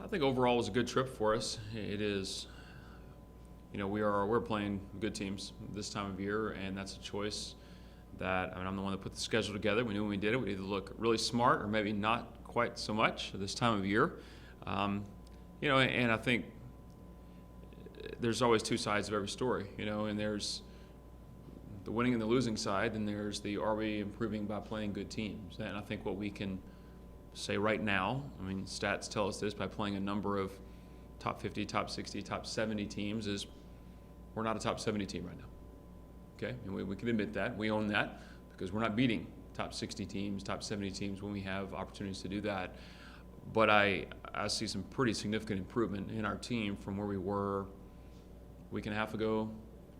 I think overall it was a good trip for us. It is, we're playing good teams this time of year, and that's a choice that I'm the one that put the schedule together. We knew when we did it, we'd either look really smart or maybe not quite so much this time of year. And I think there's always two sides of every story, and there's the winning and the losing side, and there's the are we improving by playing good teams. And I think what we can say right now, stats tell us this, by playing a number of top 50, top 60, top 70 teams, is we're not a top 70 team right now. Okay, and we can admit that. We own that because we're not beating top 60 teams, top 70 teams when we have opportunities to do that. But I see some pretty significant improvement in our team from where we were a week and a half ago,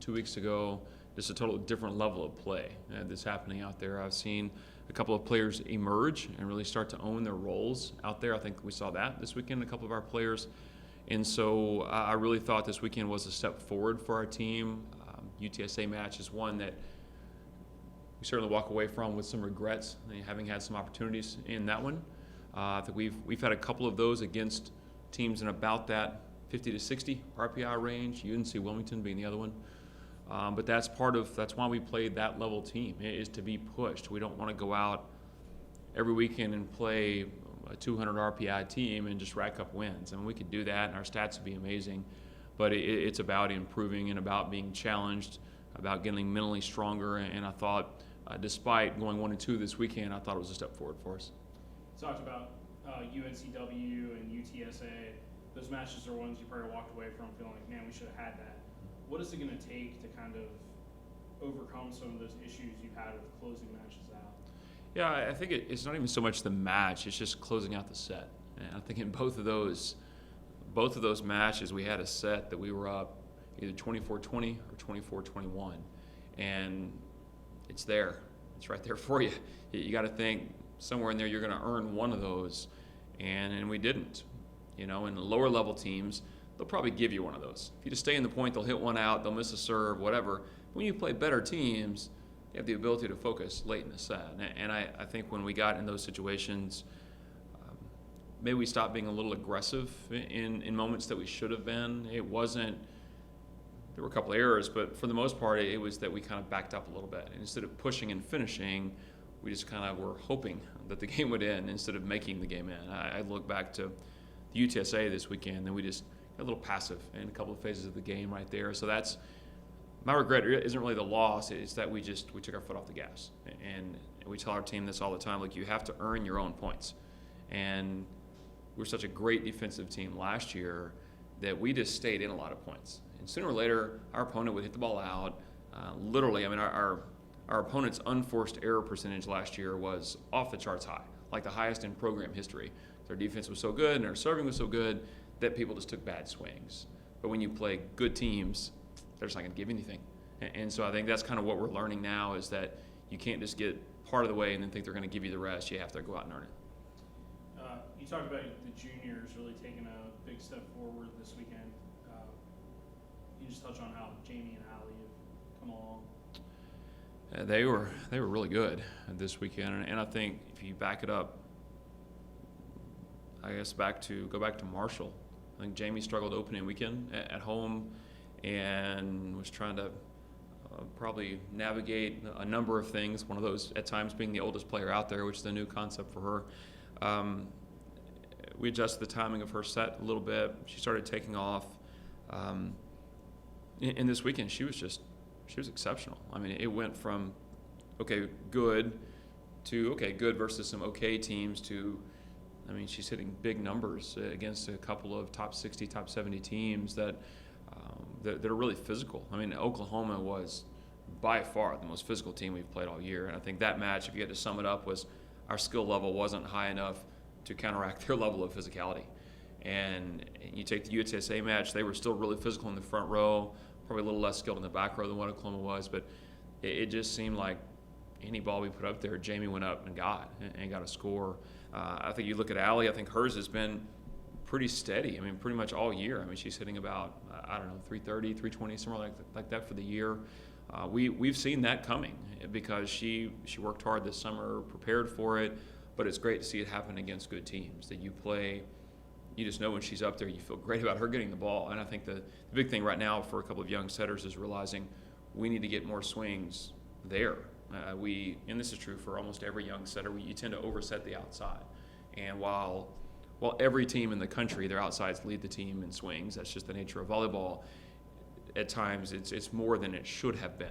2 weeks ago. Just a total different level of play that's happening out there. I've seen a couple of players emerge and really start to own their roles out there. I think we saw that this weekend, a couple of our players. And so I really thought this weekend was a step forward for our team. UTSA match is one that we certainly walk away from with some regrets, having had some opportunities in that one. I think we've had a couple of those against teams in about that 50 to 60 RPI range, UNC Wilmington being the other one. But that's why we played that level team, is to be pushed. We don't want to go out every weekend and play a 200 RPI team and just rack up wins. We could do that, and our stats would be amazing. But it's about improving and about being challenged, about getting mentally stronger. And I thought, despite going 1-2 this weekend, I thought it was a step forward for us. Talked about UNCW and UTSA. Those matches are ones you probably walked away from feeling like, man, we should have had that. What is it going to take to kind of overcome some of those issues you've had with closing matches out? Yeah, I think it's not even so much the match; it's just closing out the set. And I think in both of those matches, we had a set that we were up either 24-20 or 24-21, and it's there. It's right there for you. You got to think somewhere in there you're going to earn one of those, and we didn't. In the lower level teams, they'll probably give you one of those. If you just stay in the point, they'll hit one out, they'll miss a serve, whatever. When you play better teams, you have the ability to focus late in the set. And I think when we got in those situations, maybe we stopped being a little aggressive in moments that we should have been. There were a couple of errors, but for the most part, it was that we kind of backed up a little bit. And instead of pushing and finishing, we just kind of were hoping that the game would end instead of making the game end. I look back to the UTSA this weekend, and we just got a little passive in a couple of phases of the game right there. So that's my regret. Isn't really the loss; it's that we took our foot off the gas, and we tell our team this all the time: like, you have to earn your own points. And we're such a great defensive team last year that we just stayed in a lot of points. And sooner or later, our opponent would hit the ball out. Literally, our opponent's unforced error percentage last year was off the charts high, like the highest in program history. Their defense was so good and their serving was so good that people just took bad swings. But when you play good teams, they're just not going to give you anything. And so I think that's kind of what we're learning now, is that you can't just get part of the way and then think they're going to give you the rest. You have to go out and earn it. You talked about the juniors really taking a big step forward this weekend. You just touch on how Jamie and Allie have come along. They were really good this weekend, and I think if you back it up, I guess go back to Marshall. I think Jamie struggled opening weekend at home and was trying to probably navigate a number of things. One of those at times being the oldest player out there, which is a new concept for her. We adjusted the timing of her set a little bit. She started taking off. In this weekend, she was exceptional. It went from good to good versus some okay teams to, she's hitting big numbers against a couple of top 60, top 70 teams that are really physical. Oklahoma was by far the most physical team we've played all year, and I think that match, if you had to sum it up, was our skill level wasn't high enough to counteract their level of physicality. And you take the UTSA match, they were still really physical in the front row, probably a little less skilled in the back row than what Oklahoma was, but it just seemed like any ball we put up there, Jamie went up and got a score. I think you look at Allie, I think hers has been pretty steady. Pretty much all year. She's hitting about, 330, 320, somewhere like that for the year. We've seen that coming because she worked hard this summer, prepared for it, but it's great to see it happen against good teams, that you play you just know when she's up there, you feel great about her getting the ball. And I think the big thing right now for a couple of young setters is realizing we need to get more swings there. And this is true for almost every young setter, you tend to overset the outside. And while every team in the country, their outsides lead the team in swings, that's just the nature of volleyball, at times it's more than it should have been.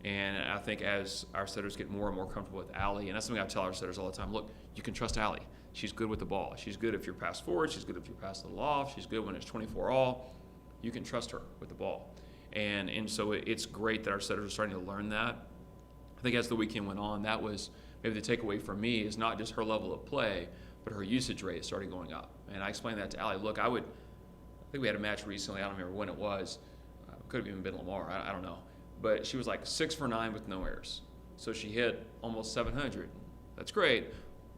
And I think as our setters get more and more comfortable with Allie, and that's something I tell our setters all the time, look, you can trust Allie. She's good with the ball. She's good if you're pass forward. She's good if you're pass a little off. She's good when it's 24 all. You can trust her with the ball. And so it's great that our setters are starting to learn that. I think as the weekend went on, that was maybe the takeaway for me is not just her level of play, but her usage rate started going up. And I explained that to Allie. Look, I think we had a match recently. I don't remember when it was. Could have even been Lamar. I don't know. But she was like 6 for 9 with no errors. So she hit almost 700. That's great,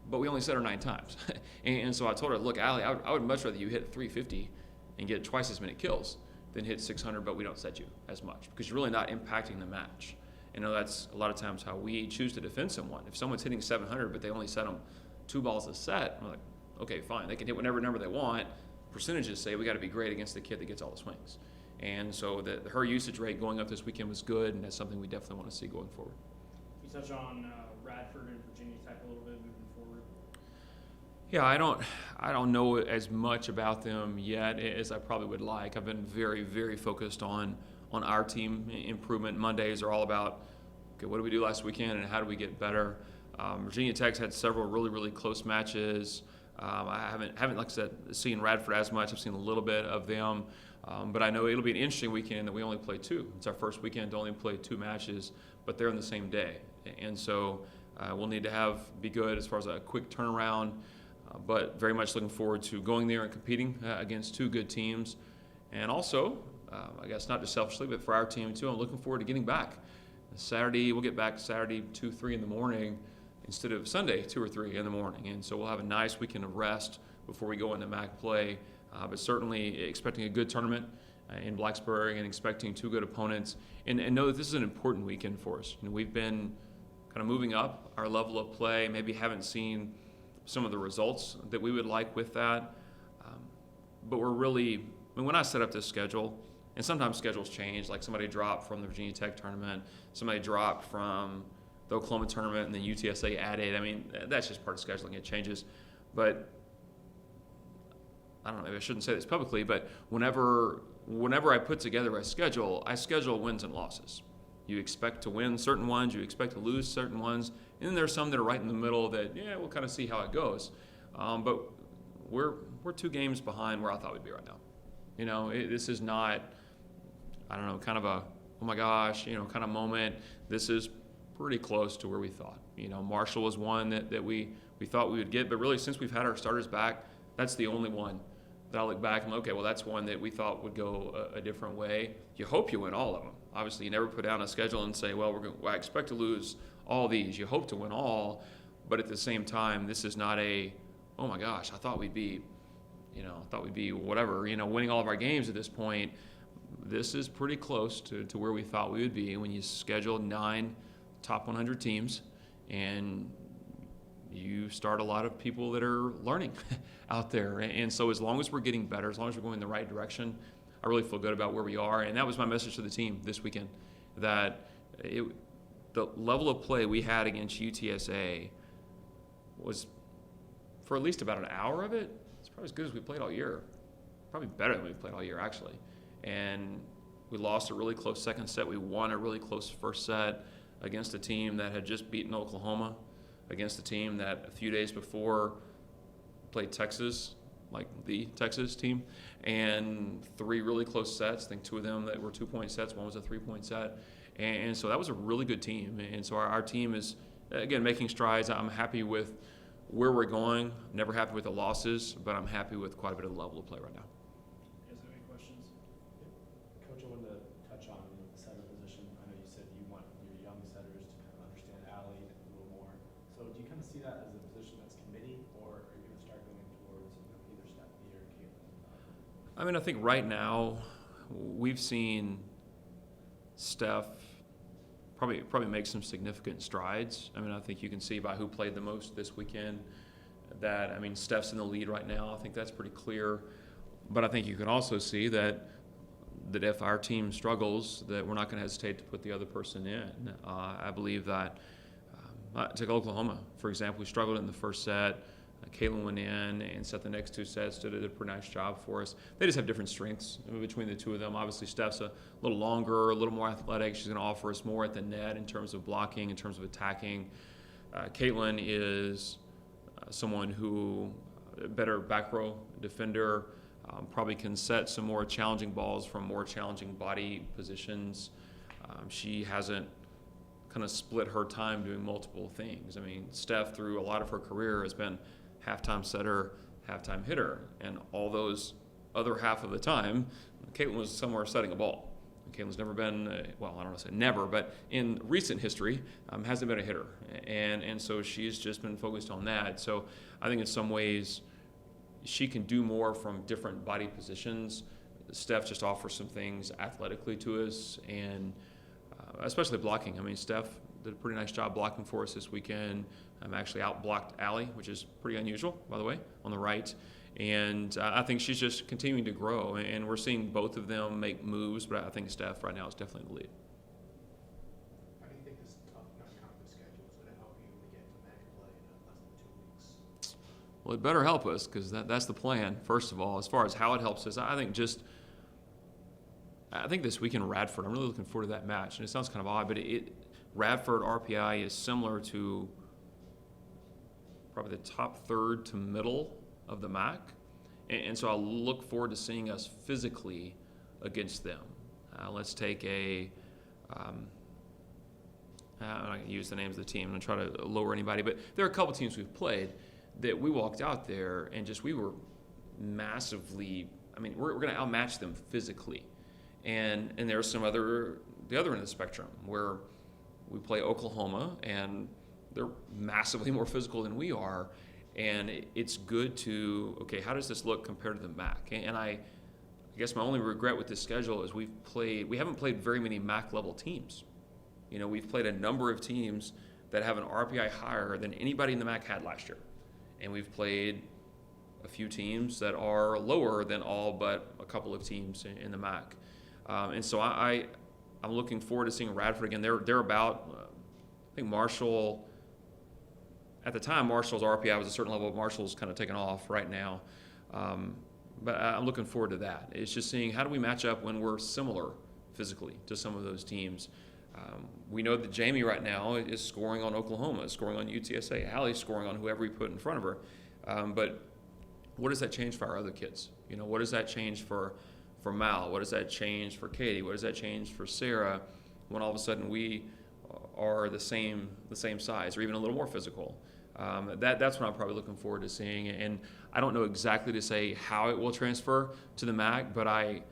but we only set her 9 times. and so I told her, look, Allie, I would much rather you hit 350 and get twice as many kills than hit 600, but we don't set you as much because you're really not impacting the match. You know, that's a lot of times how we choose to defend someone. If someone's hitting 700, but they only set them 2 balls a set, I'm like, okay, fine. They can hit whatever number they want. Percentages say we got to be great against the kid that gets all the swings. And so her usage rate going up this weekend was good, and that's something we definitely want to see going forward. You touch on Radford and Virginia Tech a little bit moving forward. Yeah, I don't know as much about them yet as I probably would like. I've been very, very focused on our team improvement. Mondays are all about, okay, what did we do last weekend and how do we get better? Virginia Tech's had several really, really close matches. I haven't, like I said, seen Radford as much. I've seen a little bit of them. But I know it'll be an interesting weekend that we only play 2. It's our first weekend to only play 2 matches, but they're in the same day. And so we'll need to be good as far as a quick turnaround, but very much looking forward to going there and competing against 2 good teams. And also, I guess not just selfishly, but for our team too, I'm looking forward to getting back. Saturday, we'll get back Saturday 2, 3 in the morning instead of Sunday 2 or 3 in the morning. And so we'll have a nice weekend of rest before we go into MAC play. But certainly expecting a good tournament in Blacksburg and expecting 2 good opponents. And know that this is an important weekend for us. You know, we've been kind of moving up our level of play, maybe haven't seen some of the results that we would like with that. But we're really, when I set up this schedule, and sometimes schedules change, like somebody dropped from the Virginia Tech tournament, somebody dropped from the Oklahoma tournament, and then UTSA added. I mean, that's just part of scheduling. It changes. But I don't know, maybe I shouldn't say this publicly, but whenever I put together a schedule, I schedule wins and losses. You expect to win certain ones, you expect to lose certain ones, and then there's some that are right in the middle that, yeah, we'll kind of see how it goes. But we're 2 games behind where I thought we'd be right now. You know, this is not, I don't know, kind of a, oh my gosh, you know, kind of moment. This is pretty close to where we thought. You know, Marshall was one that we thought we would get, but really since we've had our starters back, that's the only one that I look back and okay, well, that's one that we thought would go a different way. You hope you win all of them. Obviously, you never put down a schedule and say, well, I expect to lose all these. You hope to win all, but at the same time, this is not a, oh my gosh, I thought we'd be whatever, you know, winning all of our games at this point. This is pretty close to where we thought we would be when you schedule 9 top 100 teams and you start a lot of people that are learning out there. And so as long as we're getting better, as long as we're going in the right direction, I really feel good about where we are. And that was my message to the team this weekend, that the level of play we had against UTSA was, for at least about an hour of it, it's probably as good as we played all year. Probably better than we've played all year, actually. And we lost a really close second set. We won a really close first set against a team that had just beaten Oklahoma, against a team that a few days before played Texas, like the Texas team, and 3 really close sets. I think 2 of them that were 2-point sets, one was a 3-point set. And so that was a really good team. And so our team is, again, making strides. I'm happy with where we're going. I'm never happy with the losses, but I'm happy with quite a bit of the level of play right now. You guys have any questions? Coach, I wanted to touch on the setter position. I know you said you want your young setters to kind of understand Allie a little more. So do you kind of see that as a position that's committee, or are you going to start going towards either Stephanie or Caitlin? I mean, I think right now we've seen Steph probably make some significant strides. I mean, I think you can see by who played the most this weekend that, I mean, Steph's in the lead right now. I think that's pretty clear. But I think you can also see that if our team struggles, that we're not going to hesitate to put the other person in. I believe that, take Oklahoma, for example. We struggled in the first set. Caitlin went in and set the next two sets, did a pretty nice job for us. They just have different strengths between the two of them. Obviously, Steph's a little longer, a little more athletic. She's going to offer us more at the net in terms of blocking, in terms of attacking. Caitlin is someone who, better back row defender, probably can set some more challenging balls from more challenging body positions. She hasn't kind of split her time doing multiple things. I mean, Steph, through a lot of her career, has been halftime setter, halftime hitter, and all those other half of the time, Caitlin was somewhere setting a ball. Caitlin's never been, well, I don't want to say never, but in recent history, hasn't been a hitter. And so she's just been focused on that. So I think in some ways, she can do more from different body positions. Steph just offers some things athletically to us, and especially blocking. I mean, Steph did a pretty nice job blocking for us this weekend. Actually out-blocked Allie, which is pretty unusual, by the way, on the right. And I think she's just continuing to grow, and we're seeing both of them make moves, but I think Steph right now is definitely in the lead. How do you think this tough non-conference schedule is going to help you to get to match play in less than 2 weeks? Well, it better help us, because that's the plan, first of all. As far as how it helps us, I think this weekend Radford, I'm really looking forward to that match. And it sounds kind of odd, but Radford RPI is similar to probably the top third to middle of the MAC. And so I look forward to seeing us physically against them. Let's take I'm not going to use the names of the team. I'm going to try to lower anybody, but there are a couple teams we've played that we walked out there and we were massively, I mean, we're going to outmatch them physically. And there's the other end of the spectrum where we play Oklahoma and they're massively more physical than we are. And it's good to, okay, how does this look compared to the MAC? And I guess my only regret with this schedule is we haven't played very many MAC level teams. You know, we've played a number of teams that have an RPI higher than anybody in the MAC had last year. And we've played a few teams that are lower than all but a couple of teams in the MAC. And so I'm looking forward to seeing Radford again. They're about, I think Marshall, at the time, Marshall's RPI was a certain level. Marshall's kind of taken off right now. But I'm looking forward to that. It's just seeing how do we match up when we're similar physically to some of those teams. We know that Jamie right now is scoring on Oklahoma, is scoring on UTSA. Allie's scoring on whoever we put in front of her. But what does that change for our other kids? You know, what does that change for Mal? What does that change for Katie? What does that change for Sarah when all of a sudden we are the same size or even a little more physical? That's what I'm probably looking forward to seeing. And I don't know exactly to say how it will transfer to the MAC, but I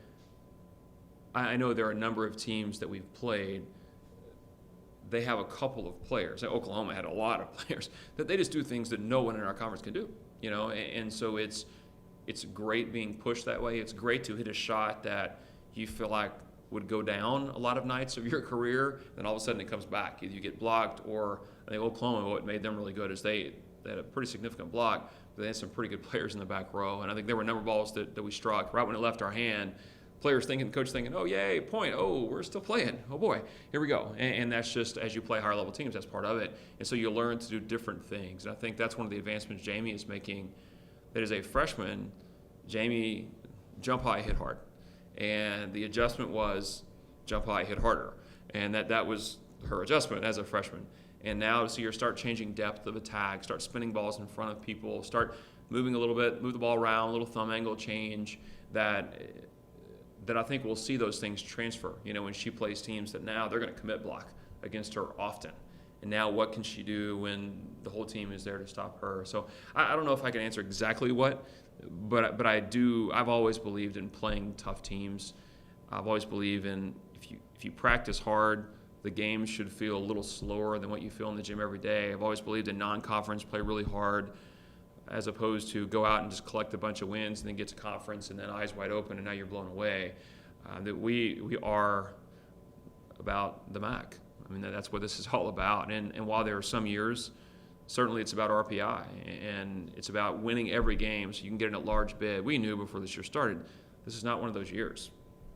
know there are a number of teams that we've played. They have a couple of players. Oklahoma had a lot of players that they just do things that no one in our conference can do. You know, and so it's great being pushed that way. It's great to hit a shot that you feel like would go down a lot of nights of your career, then all of a sudden it comes back. Either you get blocked, or I think Oklahoma, what made them really good is they had a pretty significant block, but they had some pretty good players in the back row. And I think there were a number of balls that we struck right when it left our hand. Coach thinking, oh, yay, point. Oh, we're still playing. Oh, boy, here we go. And that's just, as you play higher level teams, that's part of it. And so you learn to do different things. And I think that's one of the advancements Jamie is making. That as a freshman, Jamie jump high, hit hard. And the adjustment was jump high, hit harder. And that was her adjustment as a freshman. And now to see her start changing depth of attack, start spinning balls in front of people, start moving a little bit, move the ball around, a little thumb angle change, that I think we'll see those things transfer. You know, when she plays teams that now they're going to commit block against her often. And now what can she do when the whole team is there to stop her? So I don't know if I can answer exactly what, but I do. I've always believed in playing tough teams. I've always believed in if you practice hard, the game should feel a little slower than what you feel in the gym every day. I've always believed in non-conference, play really hard, as opposed to go out and just collect a bunch of wins and then get to conference and then eyes wide open and now you're blown away. That we are about the MAC. I mean, that's what this is all about. And while there are some years certainly it's about RPI, and it's about winning every game so you can get in a large bid. We knew before this year started, this is not one of those years.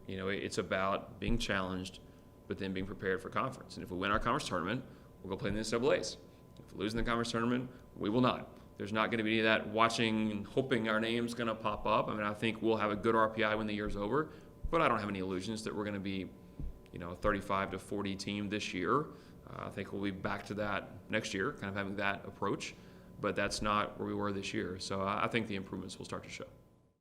You know, it's about being challenged, but then being prepared for conference. And if we win our conference tournament, we'll go play in the NCAAs. If we lose in the conference tournament, we will not. There's not going to be any of that watching and hoping our name's going to pop up. I mean, I think we'll have a good RPI when the year's over, but I don't have any illusions that we're going to be, you know, a 35 to 40 team this year. I think we'll be back to that next year, kind of having that approach, but that's not where we were this year. So I think the improvements will start to show.